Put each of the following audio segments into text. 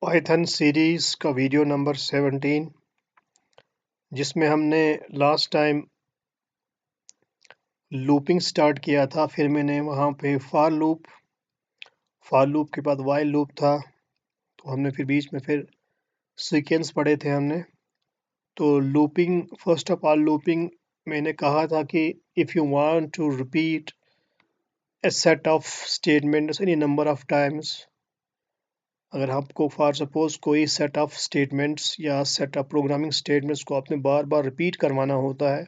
Python series का video number 17 जिसमें हमने लास्ट टाइम लूपिंग स्टार्ट किया था। फिर मैंने वहाँ पे फॉर लूप के बाद वाइल लूप था। तो हमने फिर बीच में फिर सीक्वेंस पढ़े थे हमने। तो looping, first of all looping मैंने कहा था कि if you want to repeat a set of statements any number of times, अगर आपको फॉर सपोज कोई सेट ऑफ स्टेटमेंट्स या सेट ऑफ प्रोग्रामिंग स्टेटमेंट्स को आपने बार बार रिपीट करवाना होता है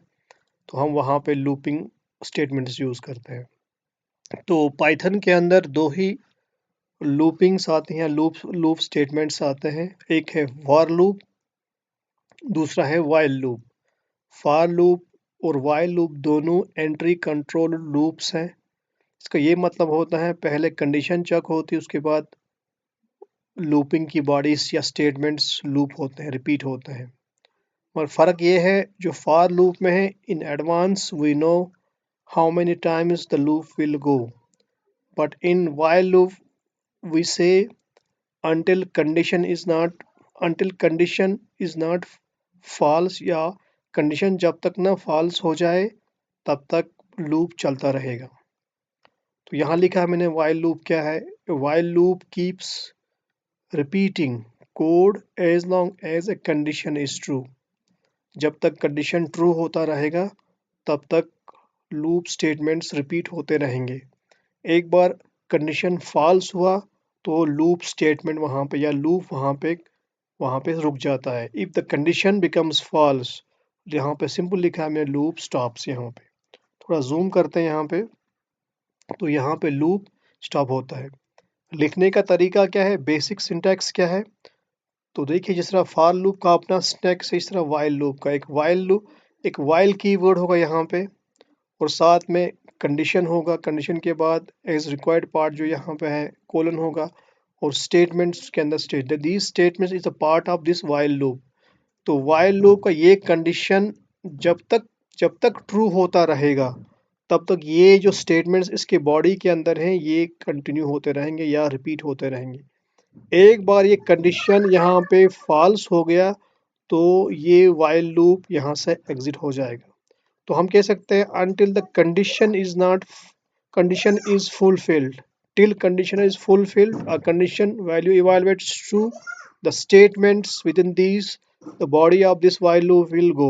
तो हम वहाँ पे लूपिंग स्टेटमेंट्स यूज़ करते हैं। तो पाइथन के अंदर दो ही लूपिंग्स आती हैं, लूप स्टेटमेंट्स आते हैं। एक है फॉर लूप, दूसरा है वाइल लूप। फॉर लूप और वाइल लूप दोनों एंट्री कंट्रोल लूप्स हैं। इसका ये मतलब होता है पहले कंडीशन चेक होती है, उसके बाद लूपिंग की बॉडीज या स्टेटमेंट्स लूप होते हैं, रिपीट होते हैं। और फ़र्क ये है जो फॉर लूप में है, in advance we know how many times the loop will go, but in while loop we say until condition is not false, या कंडीशन जब तक ना false हो जाए तब तक लूप चलता रहेगा। तो यहाँ लिखा है मैंने while loop क्या है। while loop keeps repeating code as long as a condition is true। जब तक कंडीशन ट्रू होता रहेगा तब तक लूप स्टेटमेंट्स रिपीट होते रहेंगे। एक बार कंडीशन फॉल्स हुआ तो लूप स्टेटमेंट वहाँ पे या लूप वहाँ पे रुक जाता है। If the condition becomes false, यहाँ पे सिंपल लिखा है मैंने लूप स्टॉप्स। यहाँ पे थोड़ा जूम करते हैं यहाँ पे, तो यहाँ पे लूप स्टॉप होता है। लिखने का तरीका क्या है, बेसिक सिंटैक्स क्या है, तो देखिए जिस तरह फॉर लूप का अपना सिंटैक्स है, इस तरह वाइल लूप का एक वाइल कीवर्ड होगा यहाँ पे, और साथ में कंडीशन होगा। कंडीशन के बाद एज रिक्वायर्ड पार्ट जो यहाँ पे है कोलन होगा, और स्टेटमेंट्स के अंदर these statements is a part of this while loop. तो वाइल लूप का ये कंडीशन जब तक ट्रू होता रहेगा तब तक ये जो स्टेटमेंट्स इसके बॉडी के अंदर हैं ये कंटिन्यू होते रहेंगे या रिपीट होते रहेंगे। एक बार ये कंडीशन यहाँ पे फॉल्स हो गया तो ये वाइल लूप यहाँ से एग्जिट हो जाएगा। तो हम कह सकते हैं until the condition is fulfilled, till condition is fulfilled, a condition value evaluates true, the statements within these, the body of this while loop will go.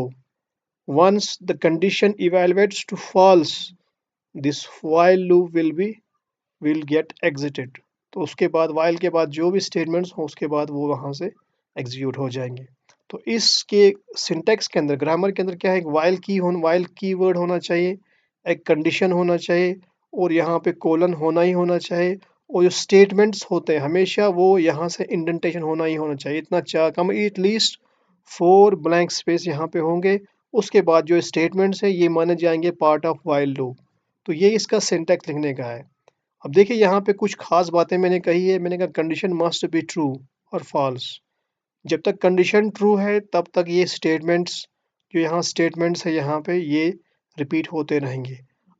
Once the condition evaluates to false, this while loop will get exited। तो उसके बाद while के बाद जो भी statements हो उसके बाद वो वहाँ से एग्जीक्यूट हो जाएंगे। तो इसके सिंटैक्स के अंदर, ग्रामर के अंदर क्या है, एक वाइल की वर्ड होना चाहिए, एक कंडीशन होना चाहिए, और यहाँ पे कोलन होना ही होना चाहिए, और जो स्टेटमेंट्स होते हैं हमेशा वो यहाँ से इंडेंटेशन होना ही होना चाहिए। इतना चार कम एटलीस्ट 4 ब्लैंक स्पेस यहाँ पे होंगे। उसके बाद जो स्टेटमेंट्स है ये माने जाएंगे पार्ट ऑफ वाइल लूप। तो ये इसका सिंटैक्स लिखने का है। अब देखिए यहाँ पे कुछ खास बातें मैंने कही है। मैंने कहा कंडीशन मस्ट बी ट्रू और फॉल्स। जब तक कंडीशन ट्रू है तब तक ये स्टेटमेंट्स, जो यहाँ स्टेटमेंट्स है यहाँ पे ये रिपीट होते रहेंगे।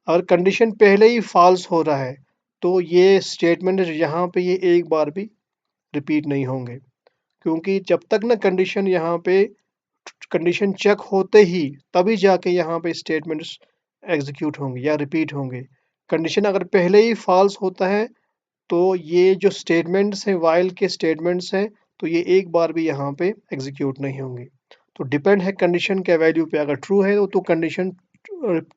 अगर कंडीशन पहले ही फॉल्स हो रहा है तो ये स्टेटमेंट यहाँ पे ये एक बार भी रिपीट नहीं होंगे, क्योंकि जब तक ना कंडीशन यहाँ पे कंडीशन चेक होते ही तभी जाके यहाँ पे स्टेटमेंट्स एग्जीक्यूट होंगे या रिपीट होंगे। कंडीशन अगर पहले ही फॉल्स होता है तो ये जो स्टेटमेंट्स हैं वाइल के स्टेटमेंट्स हैं तो ये एक बार भी यहाँ पे एग्जीक्यूट नहीं होंगे। तो डिपेंड है कंडीशन के वैल्यू पे। अगर ट्रू है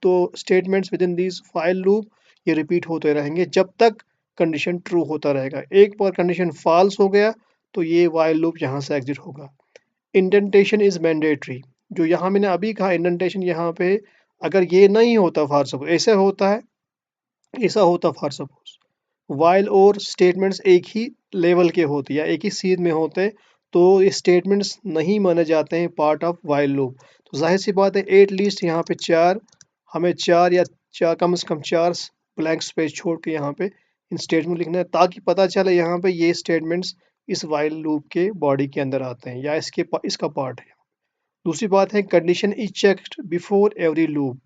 तो statements with in this while loop ये रिपीट होते रहेंगे जब तक कंडीशन ट्रू होता रहेगा। एक बार कंडीशन फॉल्स हो गया तो ये वाइल लूप यहाँ से एग्जिट होगा। Indentation is mandatory. जो यहाँ मैंने अभी कहा इंडेंटेशन, यहाँ पे अगर ये नहीं होता, फॉर सपोज ऐसा होता फॉर सपोज वाइल और स्टेटमेंट्स एक ही लेवल के होते या एक ही सीध में होते तो ये स्टेटमेंट्स नहीं माने जाते हैं पार्ट ऑफ वाइल लूप। तो जाहिर सी बात है एट लीस्ट यहाँ पे हमें चार कम से कम 4 ब्लैंक स्पेस छोड़ के यहाँ पे इन स्टेटमेंट लिखना है, ताकि पता चले यहाँ पे ये स्टेटमेंट्स इस वाइल लूप के बॉडी के अंदर आते हैं या इसका पार्ट है। दूसरी बात है condition is checked before every loop.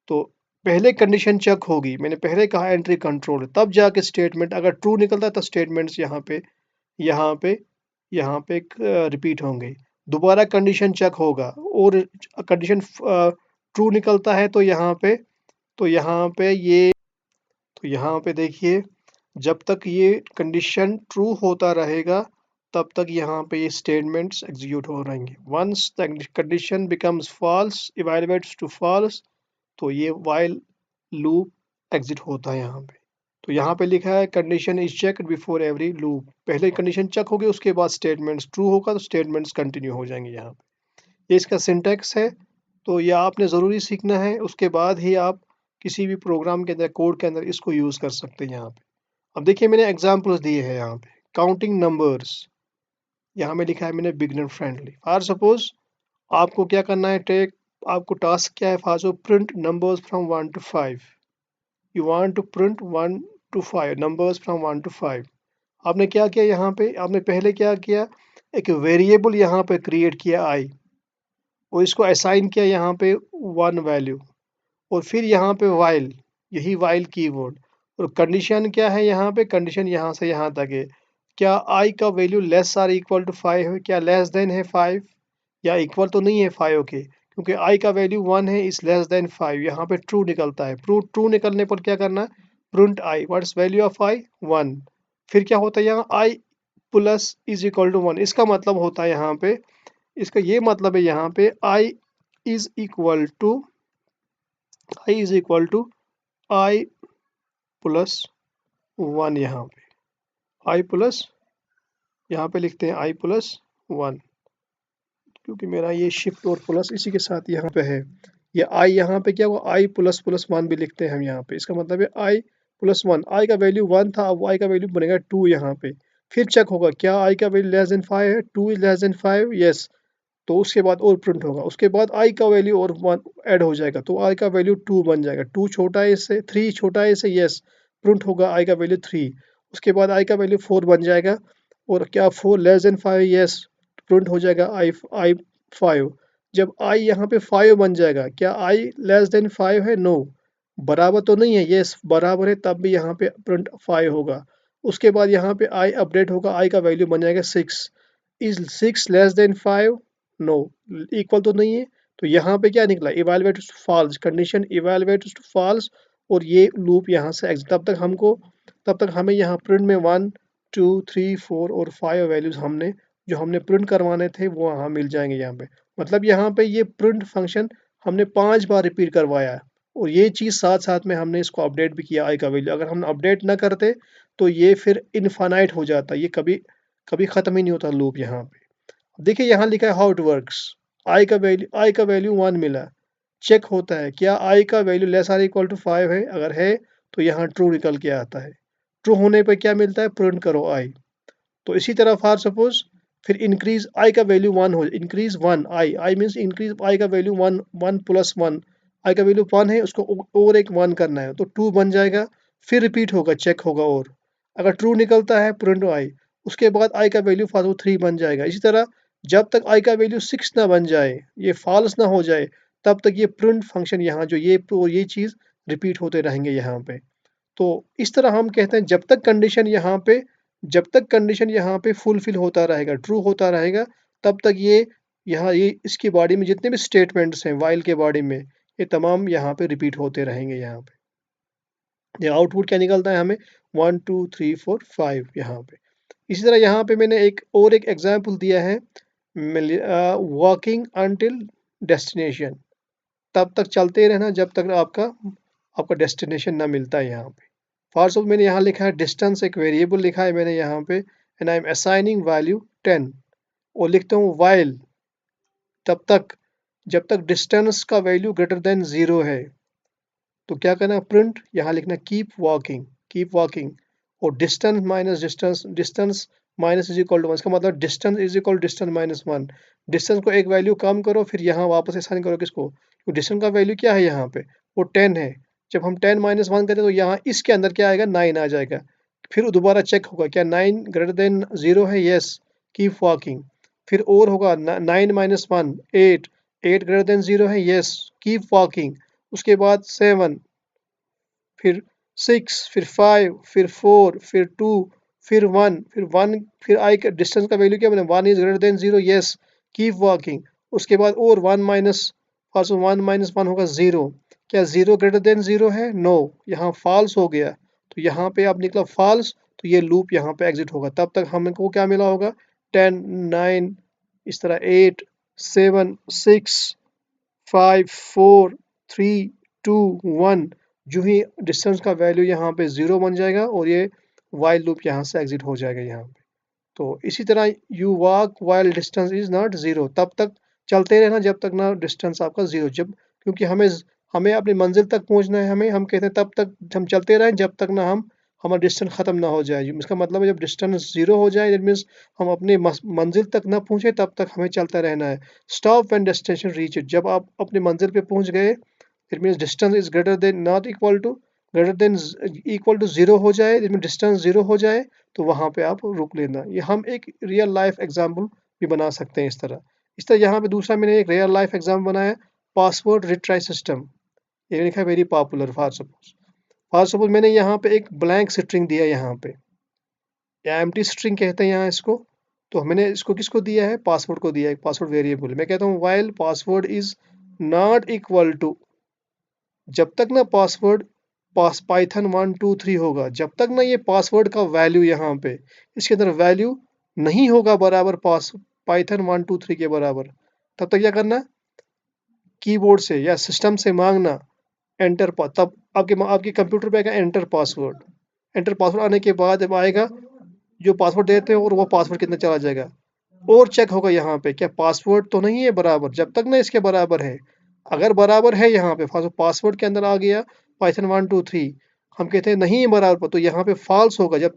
तो पहले कंडीशन चेक होगी, मैंने पहले कहा एंट्री कंट्रोल, तब जाके स्टेटमेंट अगर ट्रू निकलता है तो स्टेटमेंट्स यहाँ पे यहाँ पे रिपीट होंगे। दोबारा कंडीशन चेक होगा और कंडीशन ट्रू निकलता है तो यहाँ पे देखिए, जब तक ये कंडीशन ट्रू होता रहेगा तब तक यहाँ पे ये स्टेटमेंट्स एग्जीक्यूट हो रहेंगे। Once the condition becomes false evaluates to false, तो ये वाइल लूप एग्जिट होता है यहाँ पे। तो यहाँ पे लिखा है condition is checked before every loop, पहले कंडीशन चेक होगी उसके बाद स्टेटमेंट्स ट्रू होगा तो स्टेटमेंट्स कंटिन्यू हो जाएंगे यहाँ पे। ये इसका सिंटैक्स है, तो ये आपने ज़रूरी सीखना है, उसके बाद ही आप किसी भी प्रोग्राम के अंदर कोड के अंदर इसको यूज़ कर सकते हैं यहाँ पे। अब देखिए मैंने एग्जांपल्स दिए हैं यहाँ पे। काउंटिंग नंबर्स, यहाँ में लिखा है मैंने बिगनर फ्रेंडली। फॉर सपोज आपको क्या करना है, आपको टास्क क्या है, for print numbers from 1 to 5। You want to print 1 to 5 numbers from 1 to 5। आपने क्या किया यहाँ पे, आपने पहले क्या किया, एक वेरिएबल यहाँ पे क्रिएट किया आई, और इसको असाइन किया यहाँ पे 1 वैल्यू, और फिर यहाँ पे वाइल, यही वाइल कीवर्ड, और कंडीशन क्या है यहाँ पे, कंडीशन यहाँ से यहाँ तक है, क्या आई का value less or equal to 5 है, क्या लेस देन है 5, या इक्वल तो नहीं है 5 के, क्योंकि आई का वैल्यू 1 है, इस लेस देन 5, यहाँ पे ट्रू निकलता है। ट्रू निकलने पर क्या करना है, print I, what's value of I 1। फिर क्या होता है यहाँ, I plus is equal to 1, इसका मतलब होता है यहाँ पे, इसका ये मतलब है यहाँ पे I is equal to I is equal to I plus 1, यहाँ पे आई प्लस, यहाँ पे लिखते हैं आई प्लस 1, क्योंकि मेरा ये शिफ्ट और प्लस इसी के साथ यहाँ पे है। ये आई यहाँ पे क्या हुआ, आई प्लस प्लस 1 भी लिखते हैं हम यहाँ पे, इसका मतलब है आई प्लस 1, आई का वैल्यू 1 था, अब आई का वैल्यू बनेगा 2 यहाँ पे। फिर चेक होगा क्या आई का वैल्यू लेस देन 5 है, 2 इज लेस देन 5, यस, तो उसके बाद और प्रिंट होगा, उसके बाद आई का वैल्यू और 1 ऐड हो जाएगा, तो आई का वैल्यू 2 बन जाएगा, 2 छोटा है इससे, 3 छोटा है इससे, यस, प्रिंट होगा आई का वैल्यू 3। उसके बाद आई का वैल्यू 4 बन जाएगा, और क्या 4 लेस देन 5, यस, प्रिंट हो जाएगा आई आई 5। जब आई यहाँ पे 5 बन जाएगा, क्या आई लेस देन 5 है, नो, बराबर तो नहीं है, यस बराबर है, तब भी यहाँ पे प्रिंट 5 होगा। उसके बाद यहाँ पे आई अपडेट होगा, आई का वैल्यू बन जाएगा 6, is 6 less than 5, no, equal तो नहीं है, तो यहाँ पे क्या निकला, evaluate false, condition evaluate false, और ये लूप यहाँ से तब तक हमें यहाँ प्रिंट में 1 2 3 4 और 5 वैल्यूज जो हमने प्रिंट करवाने थे वो यहाँ मिल जाएंगे यहाँ पे। मतलब यहाँ पे ये प्रिंट फंक्शन हमने 5 बार रिपीट करवाया, और ये चीज़ साथ साथ में हमने इसको अपडेट भी किया आई का वैल्यू। अगर हम अपडेट ना करते तो ये फिर इनफाइनाइट हो जाता, ये कभी कभी ख़त्म ही नहीं होता लूप यहाँ पे। देखिए यहाँ लिखा है हाउ इट वर्क्स, आई का वैल्यू 1 मिला, चेक होता है क्या आई का value less or equal to 5 है, अगर है तो यहाँ ट्रू निकल के आता है, ट्रू होने पर क्या मिलता है, प्रिंट करो आई। तो इसी तरह फॉर सपोज फिर इंक्रीज आई का वैल्यू 1 हो, इंक्रीज 1 आई मीन्स इंक्रीज आई का वैल्यू 1, 1 प्लस 1, आई का वैल्यू 1 है, उसको और एक 1 करना है तो 2 बन जाएगा, फिर रिपीट होगा, चेक होगा, और अगर ट्रू निकलता है प्रिंट आई, उसके बाद आई का वैल्यू फॉर 3 बन जाएगा। इसी तरह जब तक आई का वैल्यू 6 ना बन जाए, ये फॉल्स ना हो जाए, तब तक ये प्रिंट फंक्शन यहाँ जो ये चीज़ रिपीट होते रहेंगे यहाँ पे। तो इस तरह हम कहते हैं जब तक कंडीशन यहाँ पे फुलफिल होता रहेगा, ट्रू होता रहेगा, तब तक ये इसकी बॉडी में जितने भी स्टेटमेंट्स हैं वाइल के बॉडी में, ये तमाम यहाँ पे रिपीट होते रहेंगे यहाँ पे। ये आउटपुट क्या निकलता है हमें, 1 2 3 4 5 यहाँ पे। इसी तरह यहाँ पे मैंने एक एग्जाम्पल दिया है, वॉकिंग अनटिल डेस्टिनेशन, तब तक चलते रहना जब तक आपका डेस्टिनेशन ना मिलता है यहाँ पे। फॉर सपोज मैंने यहाँ लिखा है डिस्टेंस, एक वेरिएबल लिखा है मैंने यहाँ पे, and I am assigning value 10, और लिखता हूँ वाइल, तब तक जब तक डिस्टेंस का वैल्यू ग्रेटर देन 0 है, तो क्या करना, प्रिंट यहाँ लिखना कीप वॉकिंग, और distance minus is equal to 1, इसका मतलब distance is equal distance minus 1। Distance को एक वैल्यू कम करो, फिर यहाँ वापस असाइन करो किसको, तो डिस्टेंस का वैल्यू क्या है यहाँ पे, वो 10 है। जब हम 10 माइनस 1 करते हैं तो यहाँ इसके अंदर क्या आएगा, 9 आ जाएगा। फिर दोबारा चेक होगा क्या 9 ग्रेटर देन 0 है, यस, कीप वॉकिंग। फिर और होगा 9 माइनस 1 8, 8 ग्रेटर देन 0 है, यस, कीप वॉकिंग। उसके बाद 7, फिर 6, फिर 5, फिर 4, फिर 2, फिर 1, फिर 1, फिर आई का डिस्टेंस का वैल्यू क्या बने, 1 is greater then 0, yes, keep walking. उसके बाद और 1 माइनस, फर्स्ट 1 माइनस 1 होगा 0। क्या 0 ग्रेटर देन 0 है? नो, यहाँ फॉल्स हो गया, तो यहाँ पे अब निकला फॉल्स, तो ये लूप यहाँ पे एग्जिट होगा। तब तक हमको क्या मिला होगा, 10, 9, इस तरह 8, 7, 6, 5, 4, 3, 2, 1। जो ही डिस्टेंस का वैल्यू यहाँ पे 0 बन जाएगा और ये वाइल लूप यहाँ से एग्जिट हो जाएगा यहाँ पे। तो इसी तरह you walk while distance is not 0, तब तक चलते रहना जब तक ना डिस्टेंस आपका 0, जब, क्योंकि हमें हमें अपनी मंजिल तक पहुंचना है, हमें, हम कहते हैं तब तक हम चलते रहें जब तक ना हम, हमारा डिस्टेंस ख़त्म ना हो जाए। इसका मतलब है जब डिस्टेंस 0 हो जाए, दैट मीन्स हम अपनी मंजिल तक ना पहुंचे, तब तक हमें चलता रहना है। स्टॉप व्हेन डेस्टिनेशन रीच, जब आप अपनी मंजिल पे पहुंच गए, it means distance is greater than not equal to, greater than equal to 0 हो जाए, इसमें डिस्टेंस 0 हो जाए, तो वहाँ पे आप रुक लेना। ये हम एक रियल लाइफ एग्जाम्पल भी बना सकते हैं इस तरह। इस तरह यहाँ पे दूसरा मैंने एक रियल लाइफ एग्जाम्पल बनाया, पासवर्ड रिट्राई सिस्टम। ये लिखा है वेरी पॉपुलर। फॉर सपोज मैंने यहाँ पे एक ब्लैंक स्ट्रिंग दिया यहाँ पे, या एम्प्टी स्ट्रिंग कहते हैं यहाँ इसको। तो मैंने इसको किसको दिया है, पासवर्ड को दिया है, पासवर्ड वेरिएबल। मैं कहता हूँ while password is not equal to, जब तक ना पासवर्ड पास पाइथन 1 2 3 होगा, जब तक ना ये पासवर्ड का वैल्यू यहाँ पे इसके अंदर वैल्यू नहीं होगा बराबर पास पाइथन 1 2 3 के बराबर, तब तक क्या करना, कीबोर्ड से या सिस्टम से मांगना एंटर तब आपके आपके कंप्यूटर पे आएगा एंटर पासवर्ड। एंटर पासवर्ड आने के बाद जब आएगा जो पासवर्ड देते हैं और वो पासवर्ड कितना चला जाएगा, और चेक होगा यहाँ पे क्या पासवर्ड तो नहीं है बराबर, जब तक ना इसके बराबर है। अगर बराबर है यहाँ पे पासवर्ड के अंदर आ गया पाइथन 1 2 3, हम कहते हैं नहीं है बराबर, तो यहाँ पे फॉल्स होगा। जब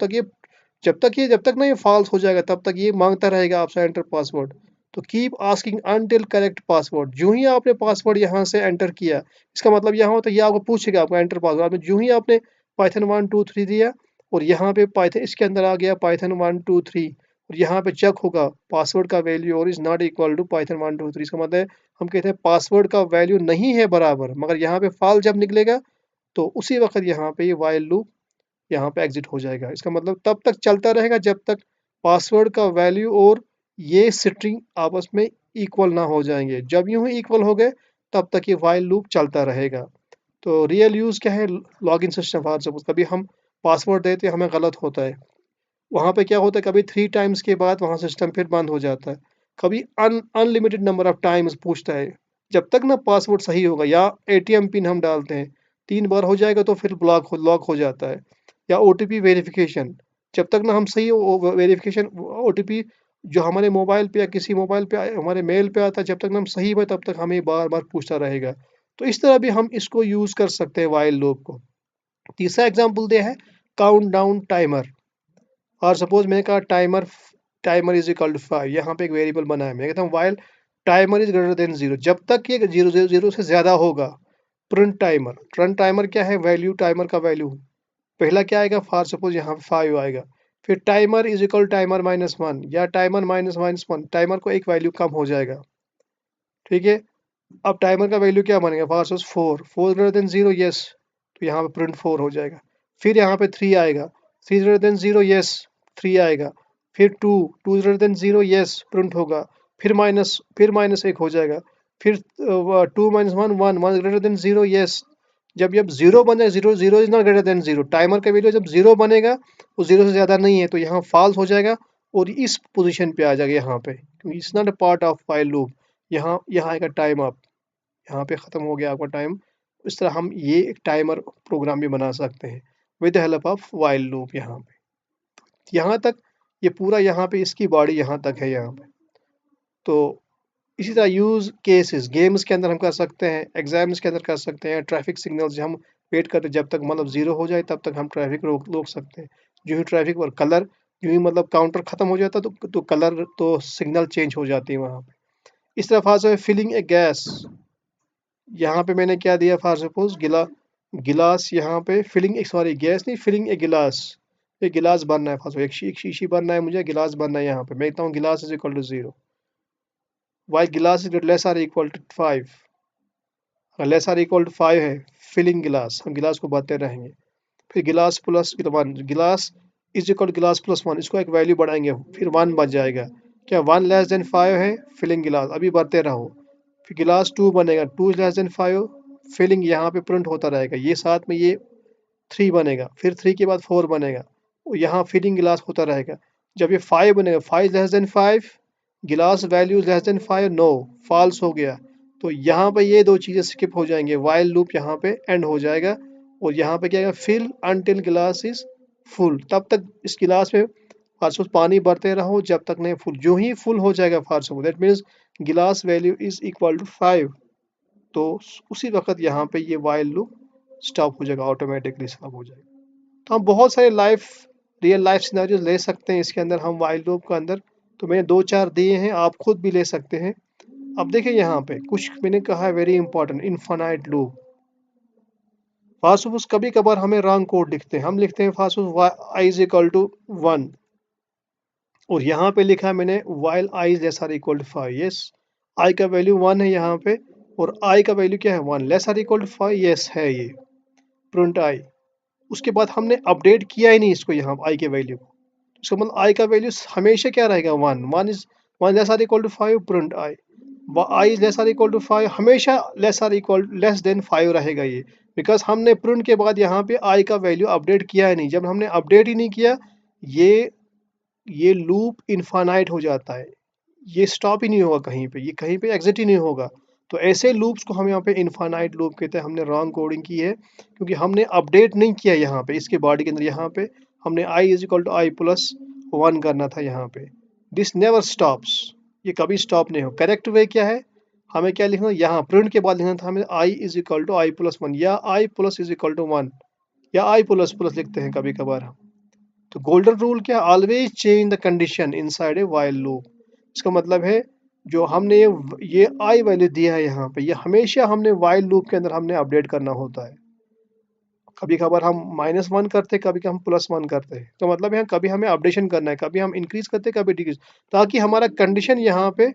तक ना ये फॉल्स हो जाएगा तब तक ये मांगता रहेगा आपसे एंटर पासवर्ड। तो keep asking until correct password, जो ही आपने पासवर्ड यहाँ से एंटर किया, इसका मतलब यहाँ होता है ये आपको पूछेगा आपका एंटर पासवर्ड, आपने जो ही आपने पाइथन 1 2 3 दिया और यहाँ पे पाइथन इसके अंदर आ गया पाइथन 1 2 3, और यहाँ पे चेक होगा पासवर्ड का वैल्यू और is not equal to Python 1 2 3, इसका मतलब है हम कहते हैं पासवर्ड का वैल्यू नहीं है बराबर, मगर यहाँ पे फॉल्स जब निकलेगा तो उसी वक्त यहाँ पे ये वाइल लूप यहाँ पे एग्जिट हो जाएगा। इसका मतलब तब तक चलता रहेगा जब तक पासवर्ड का वैल्यू और ये स्ट्रिंग आपस में इक्वल ना हो जाएंगे। जब यूं ही इक्वल हो गए तब तक ये वाइल लूप चलता रहेगा। तो रियल यूज क्या है, लॉगिन सिस्टम। फॉर सपोज कभी हम पासवर्ड देते हैं हमें गलत होता है, वहाँ पे क्या होता है कभी 3 टाइम्स के बाद वहाँ सिस्टम फिर बंद हो जाता है, कभी अनलिमिटेड नंबर ऑफ टाइम्स पूछता है। जब तक ना पासवर्ड सही होगा, या एटीएम पिन हम डालते हैं 3 बार हो जाएगा तो फिर लॉक हो जाता है, या ओटीपी वेरिफिकेशन, जब तक ना हम सही वेरिफिकेशन ओटीपी जो हमारे मोबाइल पे या किसी मोबाइल पे हमारे मेल पे आता है, जब तक ना हम सही है तब तक हमें बार बार पूछता रहेगा। तो इस तरह भी हम इसको यूज कर सकते हैं वाइल लूप को। तीसरा एग्जाम्पल दिया है काउंट डाउन टाइमर। और सपोज मैंने कहा timer, timer is equal to 5, यहाँ पे एक वेरिएबल बना है, मैं कहता हूँ while timer is greater then 0, जब तक ये 0 से ज़्यादा होगा प्रिंट टाइमर। प्रिंट टाइमर क्या है, वैल्यू, टाइमर का वैल्यू पहला क्या आएगा, फॉर सपोज यहाँ पे 5 आएगा, फिर टाइमर इज इक्वल टाइमर -1 या टाइमर -1, टाइमर को एक वैल्यू कम हो जाएगा, ठीक है। अब टाइमर का वैल्यू क्या बनेगा, for suppose 4 greater than 0, yes, तो यहाँ पे प्रिंट 4 हो जाएगा। फिर यहाँ पे 3 आएगा, 3 ग्रेटर देन 0, यस, 3 आएगा। फिर 2 ग्रेटर देन 0, यस, प्रिंट होगा। फिर माइनस 1 हो जाएगा। फिर 2 -1 1 ग्रेटर देन 0, यस। जब 0 बन जाए, 0 is not greater than 0, timer का वैल्यू जब 0 बनेगा वो 0 से ज़्यादा नहीं है, तो यहाँ फॉल्स हो जाएगा और इस पोजीशन पे आ जाएगा यहाँ पे, क्योंकि it's not a part of while loop. यहाँ यहाँ आएगा टाइम अप, यहाँ पे ख़त्म हो गया आपका टाइम। इस तरह हम ये एक टाइमर प्रोग्राम भी बना सकते हैं with the help of while loop. यहाँ तक ये पूरा, यहाँ पे इसकी बॉडी यहाँ तक है यहाँ पे। तो इसी तरह यूज़ केसेस गेम्स के अंदर हम कर सकते हैं, एग्जाम्स के अंदर कर सकते हैं, ट्रैफिक सिग्नल्स हम वेट करते जब तक मतलब 0 हो जाए तब तक हम ट्रैफिक रोक सकते हैं। जो ही ट्रैफिक और कलर, जो ही मतलब काउंटर ख़त्म हो जाता तो कलर तो सिग्नल चेंज हो जाती है वहाँ पे। इस तरह फास्ट है फिलिंग ए गैस, यहाँ पे मैंने क्या दिया, फॉर सपोज गिलास, यहाँ पे फिलिंग एक, सॉरी गैस नहीं, फिलिंग ए गिलास, एक गिलास बनना है, फॉर एक शीशी बनना है मुझे, गिलास बनना है। यहाँ पे मैं कहता हूँ गिलास इज इक्वल टू 0, वाई गिलास is less or equal to 5, अगर लेस आर इक्वल टू 5 है, फिलिंग गिलास, हम गिलास को भरते रहेंगे। फिर गिलास प्लस 1, गिलास इज इक्वल गिलास प्लस वन, इसको एक वैल्यू बढ़ाएंगे, फिर वन बच जाएगा। क्या 1 <5 है, फिलिंग गिलास, अभी बढ़ते रहो। फिर गिलास 2 बनेगा, 2 <5, फिलिंग यहाँ पे प्रिंट होता रहेगा, ये साथ में ये 3 बनेगा, फिर 3 के बाद 4 बनेगा, यहाँ फिलिंग गिलास होता रहेगा। जब ये 5 बनेगा, 5 <5, गिलास वैल्यू <5, नो, फॉल्स हो गया। तो यहाँ पे ये दो चीज़ें स्किप हो जाएंगे, वाइल लूप यहाँ पे एंड हो जाएगा। और यहाँ पे क्या आएगा, फिल अनटिल गिलास इज फुल, तब तक इस गिलास में फारसूस पानी भरते रहो जब तक नहीं फुल। जो ही फुल हो जाएगा फारसूस, दैट मीन्स गिलास वैल्यू इज इक्वल टू 5, तो उसी वक्त यहाँ पे ये वाइल लूप स्टॉप हो जाएगा, ऑटोमेटिकली स्टॉप हो जाएगा। तो हम बहुत सारे रियल लाइफ सिनेरियोज ले सकते हैं इसके अंदर, हम वाइल लूप का अंदर। तो मैंने दो चार दिए हैं, आप खुद भी ले सकते हैं। अब देखिए यहाँ पे कुछ मैंने कहा है very important, infinite loop. Fast कभी कभार हमें रॉन्ग कोड लिखते हैं, हम लिखते हैं first I is equal to 1, और यहाँ पे लिखा है मैंने while I is less or equal to 5। Yes, I का वैल्यू 1 है यहाँ पे, और आई का वैल्यू क्या है, 1, less or equal to 5, yes है ये प्रिंट आई। उसके बाद हमने अपडेट किया ही नहीं इसको, यहाँ आई के वैल्यू को। इसका मतलब आई का वैल्यू हमेशा क्या रहेगा, 1, 1 less or equal to 5, print i. I is less or equal to 5, हमेशा लेस देन 5 रहेगा ये, बिकॉज हमने प्रिंट के बाद यहाँ पे आई का वैल्यू अपडेट किया है नहीं। जब हमने अपडेट ही नहीं किया, ये ये लूप इनफाइनाइट हो जाता है, ये स्टॉप ही नहीं होगा कहीं पे, ये कहीं पे एग्जिट ही नहीं होगा। तो ऐसे लूप्स को हम यहाँ पे इनफाइनाइट लूप कहते हैं। हमने रॉन्ग कोडिंग की है क्योंकि हमने अपडेट नहीं किया यहाँ पे, इसके बॉडी के अंदर यहाँ पे हमने I is equal to I plus 1 करना था यहाँ पे। दिस नेवर स्टॉप्स, ये कभी स्टॉप नहीं हो। करेक्ट वे क्या है, हमें क्या लिखना, यहाँ प्रिंट के बाद लिखना था हमें I is equal to I plus 1, या I plus is equal to 1, या आई प्लस प्लस लिखते हैं कभी कभार हम। तो गोल्डन रूल क्या, always change the condition inside a while loop. इसका मतलब है जो हमने ये आई वैल्यू दिया है यहाँ पे, ये हमेशा हमने वाइल लूप के अंदर हमने अपडेट करना होता है। कभी कभार हम -1 करते, कभी हम +1 करते हैं, तो मतलब यहाँ कभी हमें अपडेशन करना है, कभी हम इंक्रीज करते, कभी डिक्रीज, ताकि हमारा कंडीशन यहाँ पे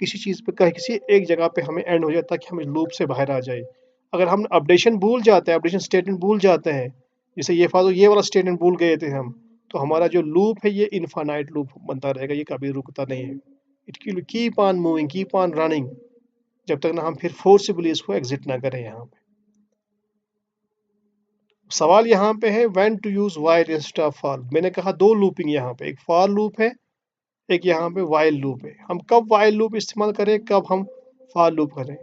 किसी चीज़ पे किसी एक जगह पे हमें एंड हो जाए, ताकि हम लूप से बाहर आ जाए। अगर हम अपडेशन भूल जाते हैं, अपडेशन स्टेटमेंट भूल जाते हैं, जैसे ये वाला स्टेटमेंट भूल गए थे हम, तो हमारा जो लूप है ये इनफाइनाइट लूप बनता रहेगा, ये कभी रुकता नहीं है। It will keep on moving, keep on running, जब तक ना हम फिर फोर्सिबली इसको एग्जिट ना करें। यहाँ पे सवाल यहाँ पे है when to use while instead of for. मैंने कहा दो लूपिंग यहाँ पे, एक फॉर लूप है, एक यहाँ पे वाइल लूप है। हम कब वाइल लूप इस्तेमाल करें, कब हम फॉर लूप करें,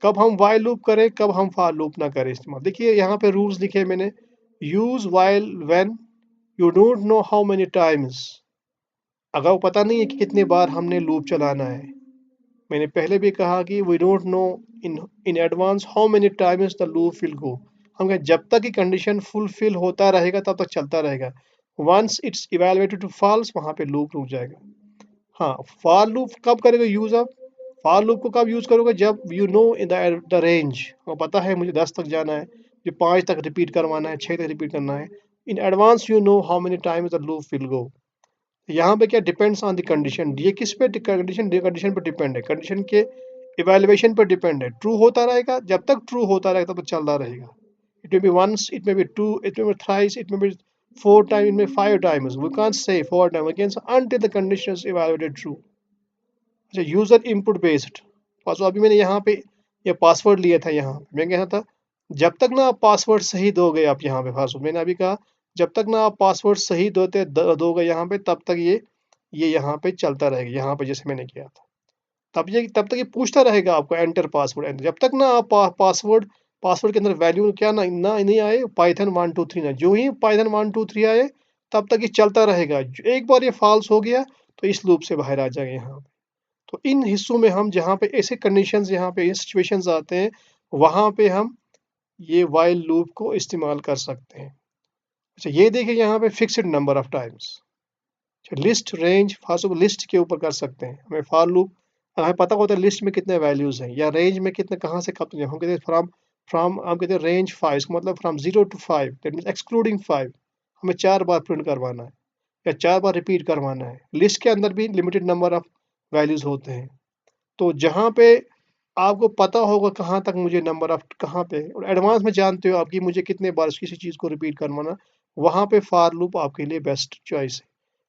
कब हम वाइल लूप करें, कब हम फॉर लूप ना करें इस्तेमाल। देखिए यहाँ पे रूल्स लिखे मैंने, use while when you don't know how many times, अगर पता नहीं है कि कितने बार हमने लूप चलाना है। मैंने पहले भी कहा कि we don't know in in advance how many times the loop will go. हम कहें जब तक कि कंडीशन फुलफिल होता रहेगा तब तक चलता रहेगा। Once it's evaluated to false, वहाँ पे लूप रुक जाएगा। हाँ, फॉर लूप कब करेगा यूज आप, फॉर लूप को कब यूज करोगे, जब you know in the range, और पता है मुझे 10 तक जाना है, मुझे 5 तक रिपीट करवाना है, 6 तक रिपीट करना है। In advance you know how many times the loop will गो। यहाँ पे क्या डिपेंड्स ऑन द कंडीशन, ये किस पे कंडीशन पे डिपेंड है, कंडीशन के इवेल्युएशन पर डिपेंड है। ट्रू होता रहेगा, जब तक ट्रू होता रहेगा तब तक चलता रहेगा। It may be once, it may be two, it may be thrice, it may be 4 time, it may 5 times, we can't say 4 time again until the condition is evaluated true। अच्छा, user input based password, अभी मैंने यहाँ पे ये password लिया था, यहाँ मैं कह रहा था जब तक ना आप पासवर्ड सही दोगे, आप यहाँ पे पासवर्ड मैंने अभी कहा, जब तक ना आप पासवर्ड सही दोगे यहाँ पे, तब तक ये यहाँ पे चलता रहेगा, यहाँ पे जैसे मैंने किया था। तब तक ये पूछता रहेगा आपको एंटर पासवर्ड एंटर, जब तक ना आप पासवर्ड के अंदर वैल्यू क्या ना नहीं आए, पाइथन 1 2 3 ना, जो ही पाइथन 1 2 3 आए तब तक ये चलता रहेगा। एक बार ये फॉल्स हो गया तो इस लूप से बाहर आ जाएगा यहाँ पे। तो इन हिस्सों में हम जहाँ पे ऐसे कंडीशंस, यहाँ पे सिचुएशंस आते हैं, वहाँ पे हम ये वाइल लूप को इस्तेमाल कर सकते हैं। अच्छा, ये देखिए यहाँ पे fixed number of times, list range for list के ऊपर कर सकते हैं। हमें फॉर लूप, हमें पता होता है लिस्ट में कितने वैल्यूज हैं, या रेंज में कितने कहाँ से कब, हम कहते हैं फ्रॉम फ्रॉम हम कहते हैं रेंज 5, इसका मतलब from 0 to 5, that means excluding 5, हमें 4 बार प्रिंट करवाना है या 4 बार रिपीट करवाना है। लिस्ट के अंदर भी लिमिटेड नंबर ऑफ वैल्यूज होते हैं। तो जहाँ पे आपको पता होगा कहाँ तक मुझे नंबर ऑफ, कहाँ पे और एडवांस में जानते हो आपकी मुझे कितने बार किसी चीज़ को रिपीट करवाना, वहाँ पे फार लूप आपके लिए बेस्ट चॉइस है।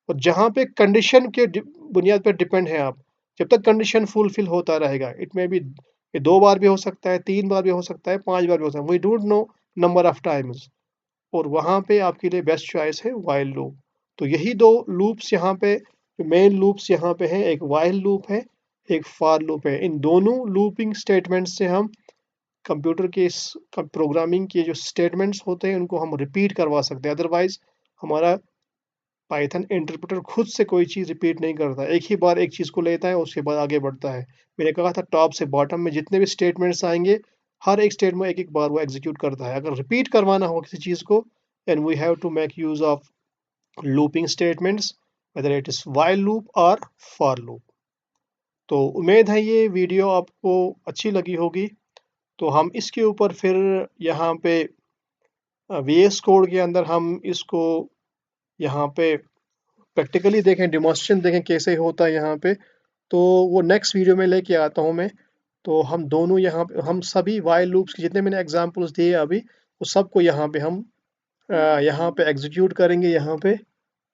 और जहाँ पे कंडीशन के बुनियाद पर डिपेंड है आप, जब तक कंडीशन फुलफिल होता रहेगा, इट में बी ये 2 बार भी हो सकता है, 3 बार भी हो सकता है, 5 बार भी हो सकता है, we don't know number of times. और वहाँ पे आपके लिए बेस्ट चॉइस है वाइल लूप। तो यही दो लूप्स यहाँ पे, मेन लूप्स यहाँ पे हैं, एक वाइल लूप है, एक फार लूप है। इन दोनों लूपिंग स्टेटमेंट्स से हम कंप्यूटर के इस प्रोग्रामिंग के जो स्टेटमेंट्स होते हैं उनको हम रिपीट करवा सकते हैं। अदरवाइज हमारा पाइथन इंटरप्रेटर खुद से कोई चीज़ रिपीट नहीं करता, एक ही बार एक चीज़ को लेता है उसके बाद आगे बढ़ता है। मैंने कहा था टॉप से बॉटम में जितने भी स्टेटमेंट्स आएंगे, हर एक स्टेटमेंट एक एक बार वो एग्जीक्यूट करता है। अगर रिपीट करवाना हो किसी चीज़ को, and we have to make use of looping statements, whether it is while loop और फॉर लूप। तो उम्मीद है ये वीडियो आपको अच्छी लगी होगी। तो हम इसके ऊपर फिर यहाँ पे VS कोड के अंदर हम इसको यहाँ पे प्रैक्टिकली देखें, डेमोंस्ट्रेशन देखें कैसे होता है यहाँ पे। तो वो नेक्स्ट वीडियो में लेके आता हूँ मैं। तो हम दोनों यहाँ पे, हम सभी वाइल लूप्स के जितने मैंने एग्जांपल्स दिए अभी, वो सबको यहाँ पे हम यहाँ पे एग्जीक्यूट करेंगे यहाँ पे।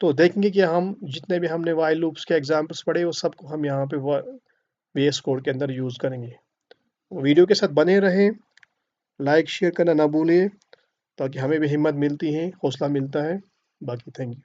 तो देखेंगे कि हम जितने भी हमने वाइल लूप्स के एग्जांपल्स पढ़े वो सबको हम यहाँ पे VS कोड के अंदर यूज़ करेंगे। वीडियो के साथ बने रहें, लाइक शेयर करना ना भूलिए, ताकि हमें भी हिम्मत मिलती है, हौसला मिलता है। बाकी थैंक यू।